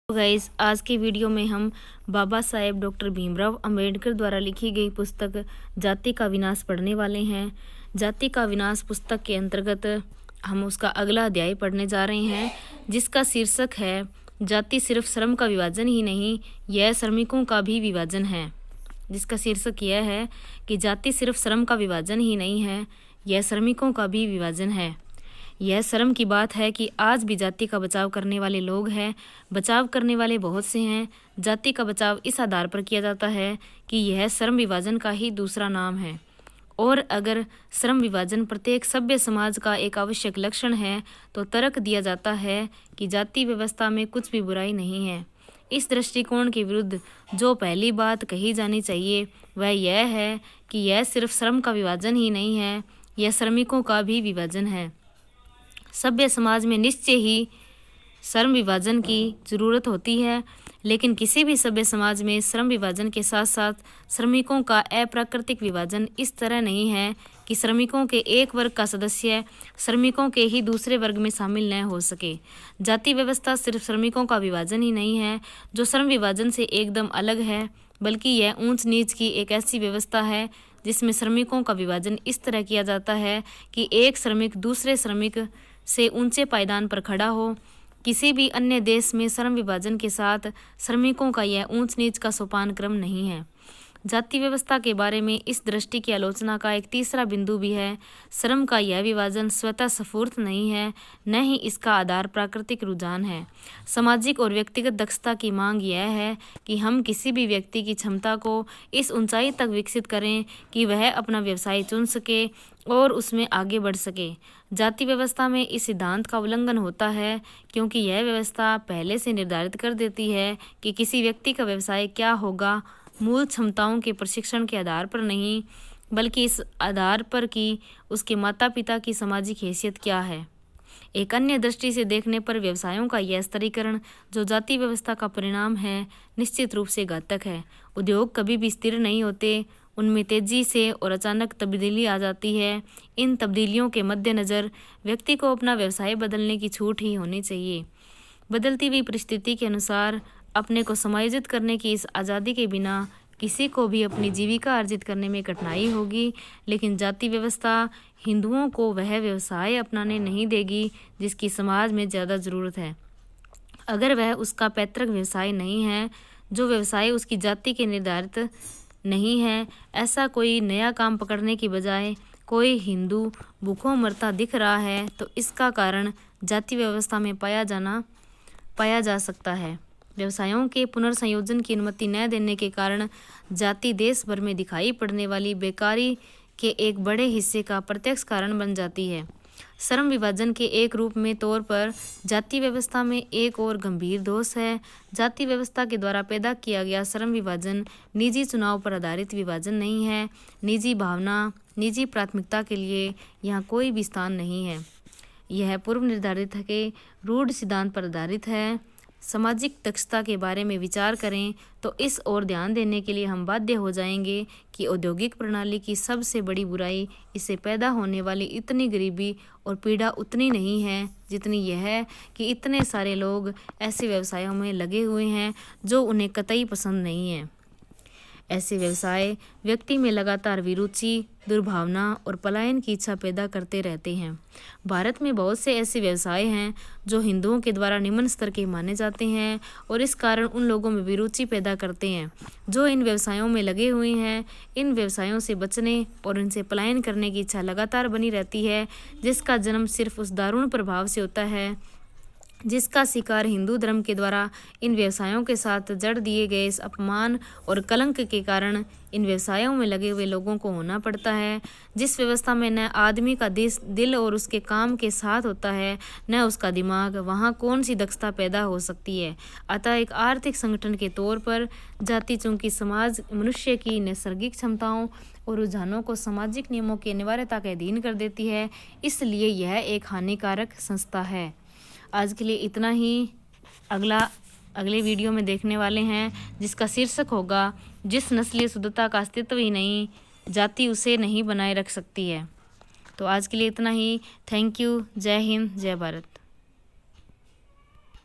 तो गाइस, आज के वीडियो में हम बाबा साहेब डॉक्टर भीमराव अंबेडकर द्वारा लिखी गई पुस्तक जाति का विनाश पढ़ने वाले हैं। जाति का विनाश पुस्तक के अंतर्गत हम उसका अगला अध्याय पढ़ने जा रहे हैं, जिसका शीर्षक है जाति सिर्फ श्रम का विभाजन ही नहीं, यह श्रमिकों का भी विभाजन है। जिसका शीर्षक यह है कि जाति सिर्फ श्रम का विभाजन ही नहीं है, यह श्रमिकों का भी विभाजन है। यह शर्म की बात है कि आज भी जाति का बचाव करने वाले लोग हैं। बचाव करने वाले बहुत से हैं। जाति का बचाव इस आधार पर किया जाता है कि यह श्रम विभाजन का ही दूसरा नाम है, और अगर श्रम विभाजन प्रत्येक सभ्य समाज का एक आवश्यक लक्षण है तो तर्क दिया जाता है कि जाति व्यवस्था में कुछ भी बुराई नहीं है। इस दृष्टिकोण के विरुद्ध जो पहली बात कही जानी चाहिए वह यह है कि यह सिर्फ श्रम का विभाजन ही नहीं है, यह श्रमिकों का भी विभाजन है। सभ्य समाज में निश्चय ही श्रम विभाजन की जरूरत होती है, लेकिन किसी भी सभ्य समाज में श्रम विभाजन के साथ साथ श्रमिकों का अप्राकृतिक विभाजन इस तरह नहीं है कि श्रमिकों के एक वर्ग का सदस्य श्रमिकों के ही दूसरे वर्ग में शामिल न हो सके। जाति व्यवस्था सिर्फ श्रमिकों का विभाजन ही नहीं है जो श्रम विभाजन से एकदम अलग है, बल्कि यह ऊंच नीच की एक ऐसी व्यवस्था है जिसमें श्रमिकों का विभाजन इस तरह किया जाता है कि एक श्रमिक दूसरे श्रमिक से ऊंचे पायदान पर खड़ा हो। किसी भी अन्य देश में श्रम विभाजन के साथ श्रमिकों का यह ऊंच नीच का सोपान क्रम नहीं है। जाति व्यवस्था के बारे में इस दृष्टि की आलोचना का एक तीसरा बिंदु भी है। श्रम का यह विभाजन स्वतः स्फूर्त नहीं है, न ही इसका आधार प्राकृतिक रुझान है। सामाजिक और व्यक्तिगत दक्षता की मांग यह है कि हम किसी भी व्यक्ति की क्षमता को इस ऊंचाई तक विकसित करें कि वह अपना व्यवसाय चुन सके और उसमें आगे बढ़ सके। जाति व्यवस्था में इस सिद्धांत का उल्लंघन होता है, क्योंकि यह व्यवस्था पहले से निर्धारित कर देती है कि किसी व्यक्ति का व्यवसाय क्या होगा, मूल क्षमताओं के प्रशिक्षण के आधार पर नहीं, बल्कि इस आधार पर कि उसके माता पिता की सामाजिक हैसियत क्या है। एक अन्य दृष्टि से देखने पर व्यवसायों का यह स्तरीकरण जो जाति व्यवस्था का परिणाम है, निश्चित रूप से घातक है। उद्योग कभी भी स्थिर नहीं होते, उनमें तेजी से और अचानक तब्दीली आ जाती है। इन तब्दीलियों के मद्देनज़र व्यक्ति को अपना व्यवसाय बदलने की छूट ही होनी चाहिए। बदलती हुई परिस्थिति के अनुसार अपने को समायोजित करने की इस आज़ादी के बिना किसी को भी अपनी जीविका अर्जित करने में कठिनाई होगी, लेकिन जाति व्यवस्था हिंदुओं को वह व्यवसाय अपनाने नहीं देगी जिसकी समाज में ज़्यादा ज़रूरत है। अगर वह उसका पैतृक व्यवसाय नहीं है, जो व्यवसाय उसकी जाति के निर्धारित नहीं है, ऐसा कोई नया काम पकड़ने की बजाय कोई हिंदू भूखों मरता दिख रहा है, तो इसका कारण जाति व्यवस्था में पाया जा सकता है। व्यवसायों के पुनर्संयोजन की अनुमति न देने के कारण जाति देश भर में दिखाई पड़ने वाली बेकारी के एक बड़े हिस्से का प्रत्यक्ष कारण बन जाती है। श्रम विभाजन के एक रूप में तौर पर जाति व्यवस्था में एक और गंभीर दोष है। जाति व्यवस्था के द्वारा पैदा किया गया श्रम विभाजन निजी चुनाव पर आधारित विभाजन नहीं है। निजी भावना, निजी प्राथमिकता के लिए यहाँ कोई भी स्थान नहीं है। यह पूर्व निर्धारित के रूढ़ सिद्धांत पर आधारित है। सामाजिक दक्षता के बारे में विचार करें तो इस ओर ध्यान देने के लिए हम बाध्य हो जाएंगे कि औद्योगिक प्रणाली की सबसे बड़ी बुराई इससे पैदा होने वाली इतनी गरीबी और पीड़ा उतनी नहीं है जितनी यह है कि इतने सारे लोग ऐसे व्यवसायों में लगे हुए हैं जो उन्हें कतई पसंद नहीं है। ऐसे व्यवसाय व्यक्ति में लगातार विरुचि, दुर्भावना और पलायन की इच्छा पैदा करते रहते हैं। भारत में बहुत से ऐसे व्यवसाय हैं जो हिंदुओं के द्वारा निम्न स्तर के माने जाते हैं और इस कारण उन लोगों में विरुचि पैदा करते हैं जो इन व्यवसायों में लगे हुए हैं। इन व्यवसायों से बचने और इनसे पलायन करने की इच्छा लगातार बनी रहती है, जिसका जन्म सिर्फ उस दारुण प्रभाव से होता है जिसका शिकार हिंदू धर्म के द्वारा इन व्यवसायों के साथ जड़ दिए गए इस अपमान और कलंक के कारण इन व्यवसायों में लगे हुए लोगों को होना पड़ता है। जिस व्यवस्था में न आदमी का दिल और उसके काम के साथ होता है, न उसका दिमाग, वहाँ कौन सी दक्षता पैदा हो सकती है। अतः एक आर्थिक संगठन के तौर पर जाति चूंकि समाज मनुष्य की नैसर्गिक क्षमताओं और रुझानों को सामाजिक नियमों की अनिवार्यता के अधीन कर देती है, इसलिए यह एक हानिकारक संस्था है। आज के लिए इतना ही। अगले वीडियो में देखने वाले हैं जिसका शीर्षक होगा जिस नस्लीय शुद्धता का अस्तित्व ही नहीं, जाति उसे नहीं बनाए रख सकती है। तो आज के लिए इतना ही। Thank you. जय हिंद, जय भारत।